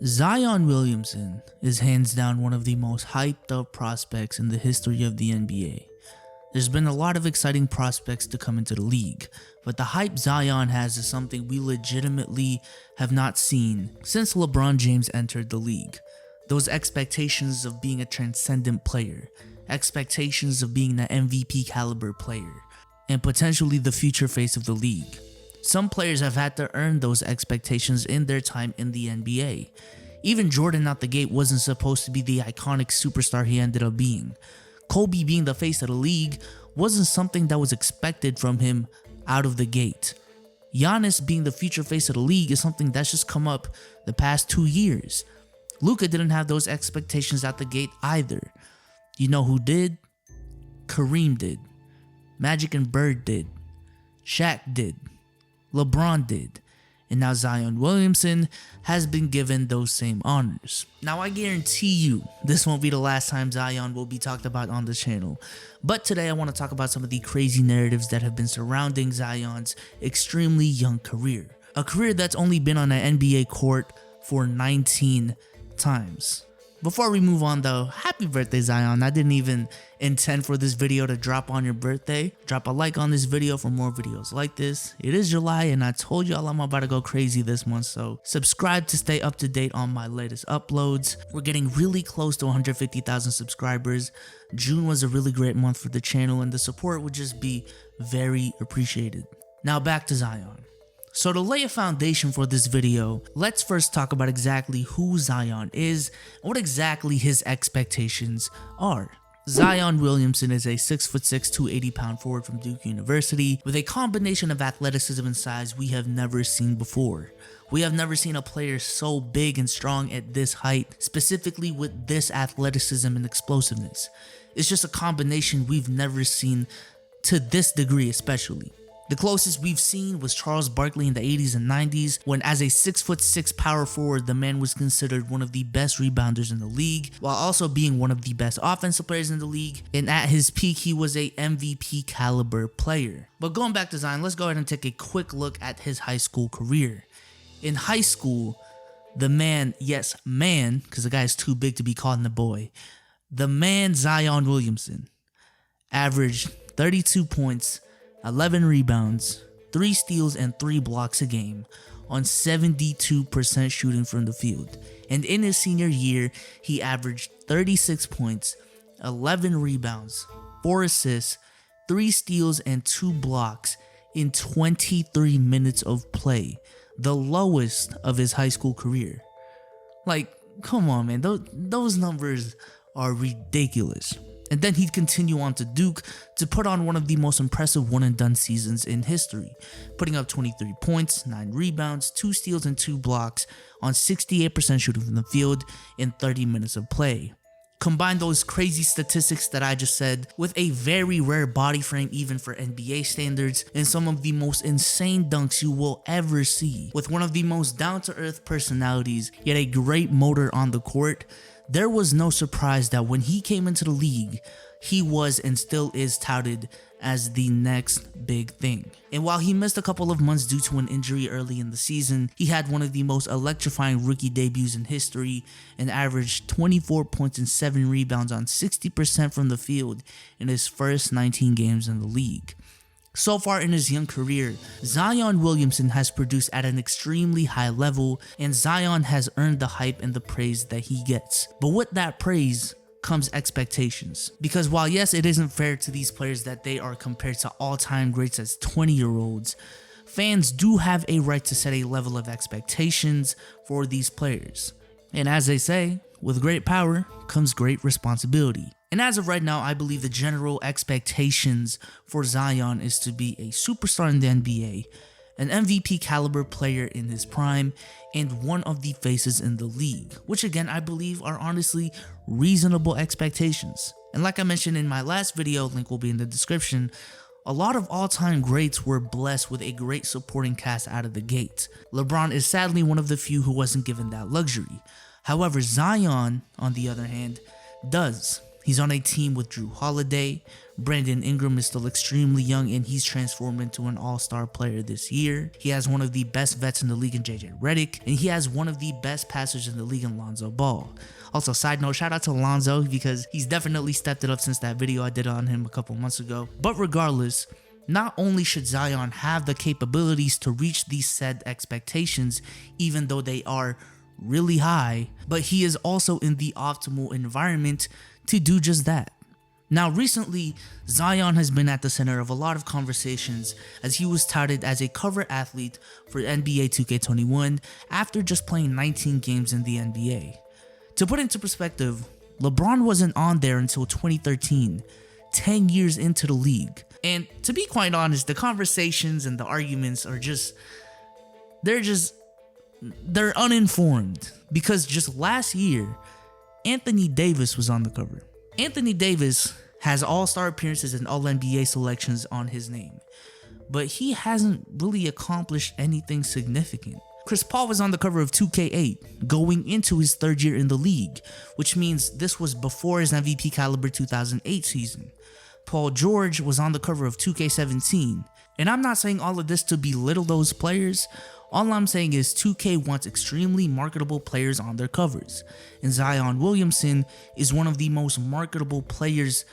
Zion Williamson is hands down one of the most hyped up prospects in the history of the NBA. There's been a lot of exciting prospects to come into the league, but the hype Zion has is something we legitimately have not seen since LeBron James entered the league. Those expectations of being a transcendent player, expectations of being an MVP caliber player, and potentially the future face of the league. Some players have had to earn those expectations in their time in the NBA. Even Jordan out the gate wasn't supposed to be the iconic superstar he ended up being. Kobe being the face of the league wasn't something that was expected from him out of the gate. Giannis being the future face of the league is something that's just come up the past 2 years. Luka didn't have those expectations out the gate either. You know who did? Kareem did. Magic and Bird did. Shaq did. LeBron did. And now Zion Williamson has been given those same honors. Now I guarantee you this won't be the last time Zion will be talked about on the channel. But today I want to talk about some of the crazy narratives that have been surrounding Zion's extremely young career. A career that's only been on an NBA court for 19 times. Before we move on though, happy birthday Zion. I didn't even intend for this video to drop on your birthday. Drop a like on this video for more videos like this. It is July and I told y'all I'm about to go crazy this month, so subscribe to stay up to date on my latest uploads. We're getting really close to 150,000 subscribers. June was a really great month for the channel and the support would just be very appreciated. Now back to Zion. So to lay a foundation for this video, let's first talk about exactly who Zion is and what exactly his expectations are. Zion Williamson is a 6'6", 280-pound forward from Duke University with a combination of athleticism and size we have never seen before. We have never seen a player so big and strong at this height, specifically with this athleticism and explosiveness. It's just a combination we've never seen to this degree especially. The closest we've seen was Charles Barkley in the 80s and 90s, when as a 6'6" power forward, the man was considered one of the best rebounders in the league, while also being one of the best offensive players in the league, and at his peak he was a MVP caliber player. But going back to Zion, let's go ahead and take a quick look at his high school career. In high school, the man, yes man, because the guy is too big to be called a boy, the man Zion Williamson averaged 32 points, 11 rebounds, 3 steals, and 3 blocks a game on 72% shooting from the field. And in his senior year, he averaged 36 points, 11 rebounds, 4 assists, 3 steals, and 2 blocks in 23 minutes of play, the lowest of his high school career. Like, come on, man, those numbers are ridiculous. And then he'd continue on to Duke to put on one of the most impressive one-and-done seasons in history, putting up 23 points, 9 rebounds, 2 steals, and 2 blocks on 68% shooting from the field in 30 minutes of play. Combine those crazy statistics that I just said with a very rare body frame even for NBA standards and some of the most insane dunks you will ever see, with one of the most down-to-earth personalities yet a great motor on the court. There was no surprise that when he came into the league, he was and still is touted as the next big thing. And while he missed a couple of months due to an injury early in the season, he had one of the most electrifying rookie debuts in history and averaged 24 points and 7 rebounds on 60% from the field in his first 19 games in the league. So far in his young career, Zion Williamson has produced at an extremely high level, and Zion has earned the hype and the praise that he gets. But with that praise comes expectations. Because while yes, it isn't fair to these players that they are compared to all-time greats as 20-year-olds, fans do have a right to set a level of expectations for these players. And as they say, with great power comes great responsibility. And as of right now, I believe the general expectations for Zion is to be a superstar in the NBA, an MVP caliber player in his prime, and one of the faces in the league, which again I believe are honestly reasonable expectations. And like I mentioned in my last video, link will be in the description, a lot of all-time greats were blessed with a great supporting cast out of the gate. LeBron is sadly one of the few who wasn't given that luxury. However, Zion, on the other hand, does. He's on a team with Drew Holiday. Brandon Ingram is still extremely young and he's transformed into an all-star player this year. He has one of the best vets in the league in JJ Redick, and he has one of the best passers in the league in Lonzo Ball. Also, side note, shout out to Lonzo because he's definitely stepped it up since that video I did on him a couple months ago. But regardless, not only should Zion have the capabilities to reach these said expectations, even though they are really high, but he is also in the optimal environment to do just that. Now recently, Zion has been at the center of a lot of conversations as he was touted as a cover athlete for NBA 2K21 after just playing 19 games in the NBA. To put into perspective, LeBron wasn't on there until 2013, 10 years into the league. And to be quite honest, the conversations and the arguments are they're uninformed, because just last year, Anthony Davis was on the cover. Anthony Davis has all-star appearances and all-NBA selections on his name, but he hasn't really accomplished anything significant. Chris Paul was on the cover of 2K8 going into his third year in the league, which means this was before his MVP caliber 2008 season. Paul George was on the cover of 2K17, and I'm not saying all of this to belittle those players. All I'm saying is 2K wants extremely marketable players on their covers, and Zion Williamson is one of the most marketable players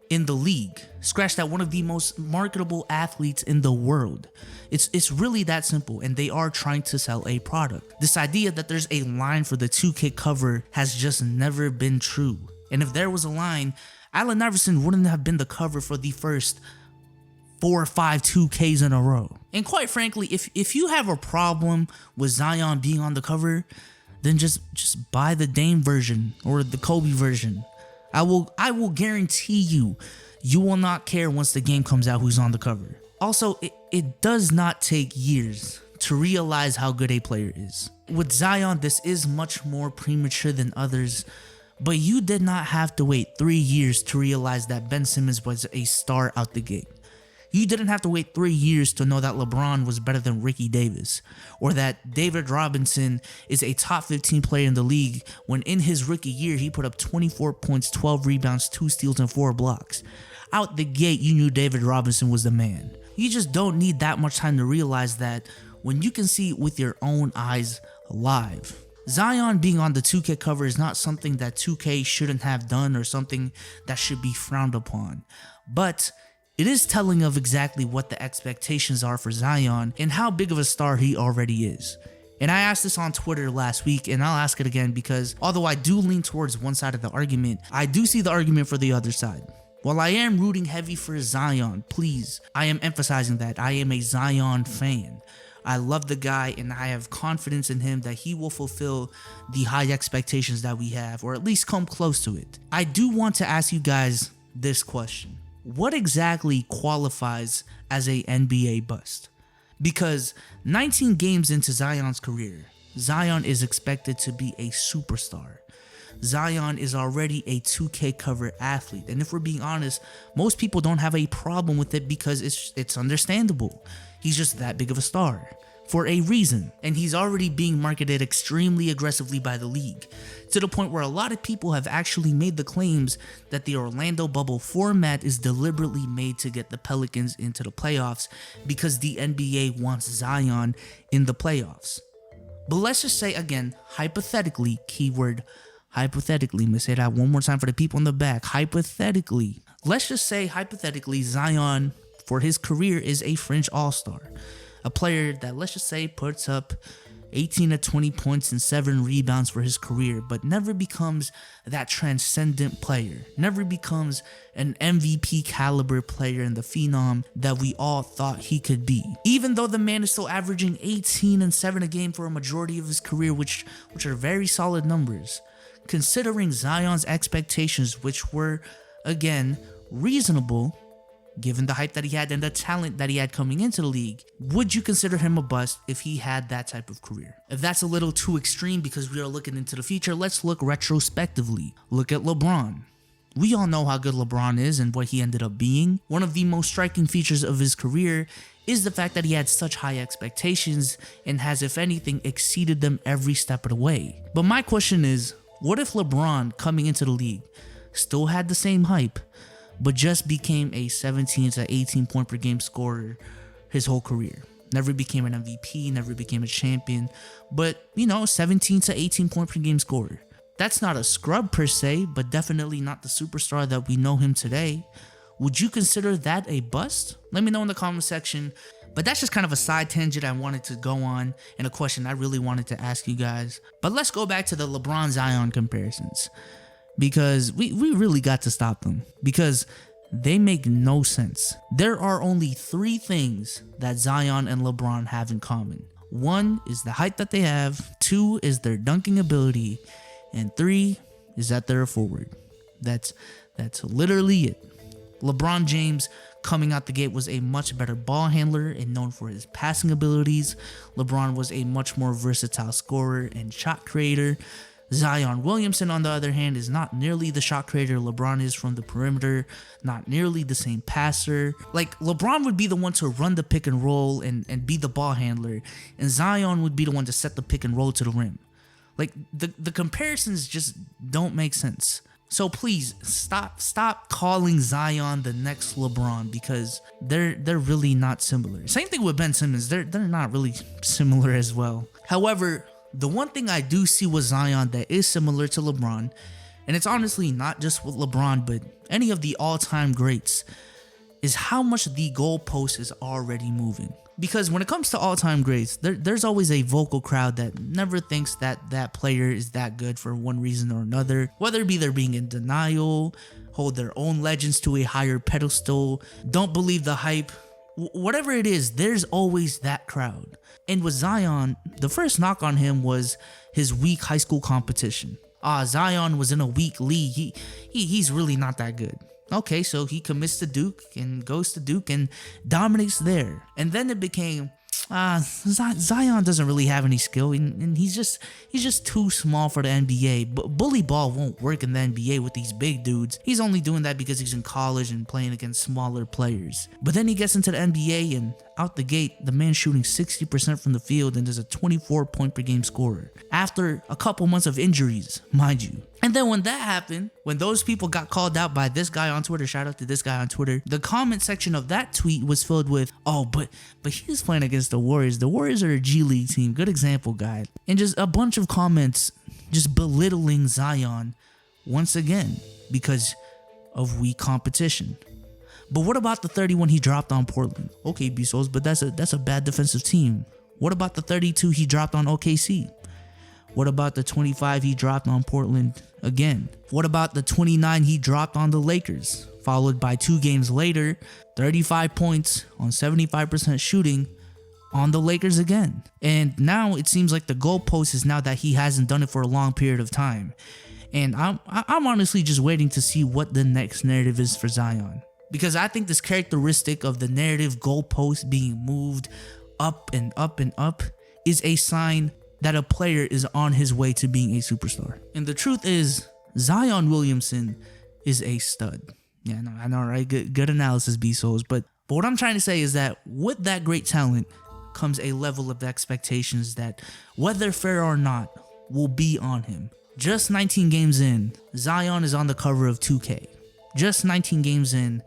in the league. Scratch that, one of the most marketable athletes in the world. It's really that simple, and they are trying to sell a product. This idea that there's a line for the 2K cover has just never been true. And if there was a line, Allen Iverson wouldn't have been the cover for the first 4 or 5 2Ks in a row. And quite frankly, if you have a problem with Zion being on the cover, then just buy the Dame version or the Kobe version. I will guarantee you will not care once the game comes out who's on the cover. Also, it does not take years to realize how good a player is. With Zion, this is much more premature than others, but you did not have to wait 3 years to realize that Ben Simmons was a star out the gate. You didn't have to wait 3 years to know that LeBron was better than Ricky Davis, or that David Robinson is a top 15 player in the league when in his rookie year he put up 24 points, 12 rebounds, 2 steals, and 4 blocks. Out the gate, you knew David Robinson was the man. You just don't need that much time to realize that when you can see it with your own eyes live. Zion being on the 2K cover is not something that 2K shouldn't have done or something that should be frowned upon, but it is telling of exactly what the expectations are for Zion and how big of a star he already is. And I asked this on Twitter last week, and I'll ask it again because although I do lean towards one side of the argument, I do see the argument for the other side. While I am rooting heavy for Zion, please, I am emphasizing that I am a Zion fan. I love the guy and I have confidence in him that he will fulfill the high expectations that we have, or at least come close to it. I do want to ask you guys this question. What exactly qualifies as a NBA bust? Because 19 games into Zion's career, Zion is expected to be a superstar. Zion is already a 2K cover athlete, and if we're being honest, most people don't have a problem with it because it's understandable. He's just that big of a star for a reason, and he's already being marketed extremely aggressively by the league, to the point where a lot of people have actually made the claims that the Orlando bubble format is deliberately made to get the Pelicans into the playoffs because the NBA wants Zion in the playoffs. But let's just say again, hypothetically, keyword hypothetically, I'm gonna say that one more time for the people in the back, hypothetically. Let's just say hypothetically Zion for his career is a fringe all-star. A player that, let's just say, puts up 18 to 20 points and 7 rebounds for his career, but never becomes that transcendent player, never becomes an MVP caliber player and the phenom that we all thought he could be. Even though the man is still averaging 18 and 7 a game for a majority of his career, which are very solid numbers. Considering Zion's expectations, which were, again, reasonable, given the hype that he had and the talent that he had coming into the league, would you consider him a bust if he had that type of career? If that's a little too extreme because we are looking into the future, let's look retrospectively. Look at LeBron. We all know how good LeBron is and what he ended up being. One of the most striking features of his career is the fact that he had such high expectations and has, if anything, exceeded them every step of the way. But my question is, what if LeBron coming into the league still had the same hype, but just became a 17 to 18 point per game scorer his whole career. Never became an MVP, never became a champion, but 17 to 18 point per game scorer. That's not a scrub per se, but definitely not the superstar that we know him today. Would you consider that a bust? Let me know in the comment section. But that's just kind of a side tangent I wanted to go on, and a question I really wanted to ask you guys. But let's go back to the LeBron Zion comparisons, because we really got to stop them, because they make no sense. There are only 3 things that Zion and LeBron have in common. 1 is the height that they have, 2 is their dunking ability, and 3 is that they're a forward. That's literally it. LeBron James coming out the gate was a much better ball handler and known for his passing abilities. LeBron was a much more versatile scorer and shot creator. Zion Williamson, on the other hand, is not nearly the shot creator LeBron is from the perimeter, not nearly the same passer. Like, LeBron would be the one to run the pick and roll and be the ball handler, and Zion would be the one to set the pick and roll to the rim. Like, the comparisons just don't make sense. So please stop calling Zion the next LeBron, because they're really not similar. Same thing with Ben Simmons. They're not really similar as well. However, the one thing I do see with Zion that is similar to LeBron, and it's honestly not just with LeBron, but any of the all-time greats, is how much the goalpost is already moving. Because when it comes to all-time greats, there's always a vocal crowd that never thinks that that player is that good for one reason or another. Whether it be they're being in denial, hold their own legends to a higher pedestal, don't believe the hype, whatever it is, there's always that crowd. And with Zion, the first knock on him was his weak high school competition. Zion was in a weak league. He's really not that good. Okay, so he commits to Duke and goes to Duke and dominates there. And then it became, Zion doesn't really have any skill, and he's just too small for the NBA. But bully ball won't work in the NBA with these big dudes. He's only doing that because he's in college and playing against smaller players. But then he gets into the NBA, and out the gate, the man's shooting 60% from the field and is a 24 point per game scorer after a couple months of injuries, mind you. And then when that happened, when those people got called out by this guy on Twitter, shout out to this guy on Twitter, the comment section of that tweet was filled with, but he's playing against the Warriors. The Warriors are a G League team. Good example, guy. And just a bunch of comments just belittling Zion once again because of weak competition. But what about the 31 he dropped on Portland? Okay, Bezos, but that's a bad defensive team. What about the 32 he dropped on OKC? What about the 25 he dropped on Portland again? What about the 29 he dropped on the Lakers? Followed by 2 games later, 35 points on 75% shooting on the Lakers again. And now it seems like the goalpost is now that he hasn't done it for a long period of time. And I'm honestly just waiting to see what the next narrative is for Zion. Because I think this characteristic of the narrative goalpost being moved up and up and up is a sign that a player is on his way to being a superstar. And the truth is, Zion Williamson is a stud. Yeah, no, I know, right? Good analysis, B-Souls. But what I'm trying to say is that with that great talent comes a level of expectations that, whether fair or not, will be on him. Just 19 games in, Zion is on the cover of 2K. Just 19 games in,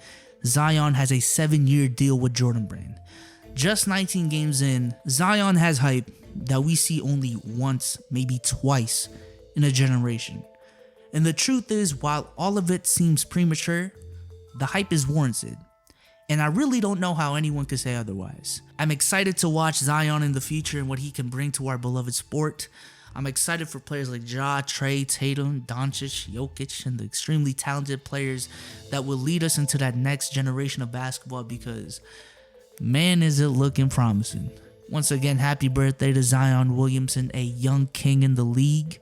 Zion has a 7-year deal with Jordan Brand. Just 19 games in, Zion has hype that we see only once, maybe twice in a generation. And the truth is, while all of it seems premature, the hype is warranted. And I really don't know how anyone could say otherwise. I'm excited to watch Zion in the future and what he can bring to our beloved sport. I'm excited for players like Ja, Trey, Tatum, Doncic, Jokic, and the extremely talented players that will lead us into that next generation of basketball, because man, is it looking promising. Once again, happy birthday to Zion Williamson, a young king in the league.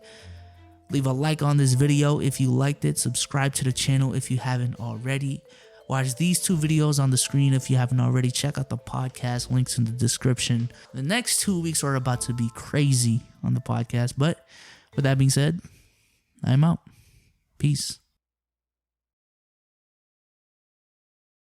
Leave a like on this video if you liked it. Subscribe to the channel if you haven't already. Watch these 2 videos on the screen if you haven't already. Check out the podcast, links in the description. The next 2 weeks are about to be crazy on the podcast. But with that being said, I'm out. Peace.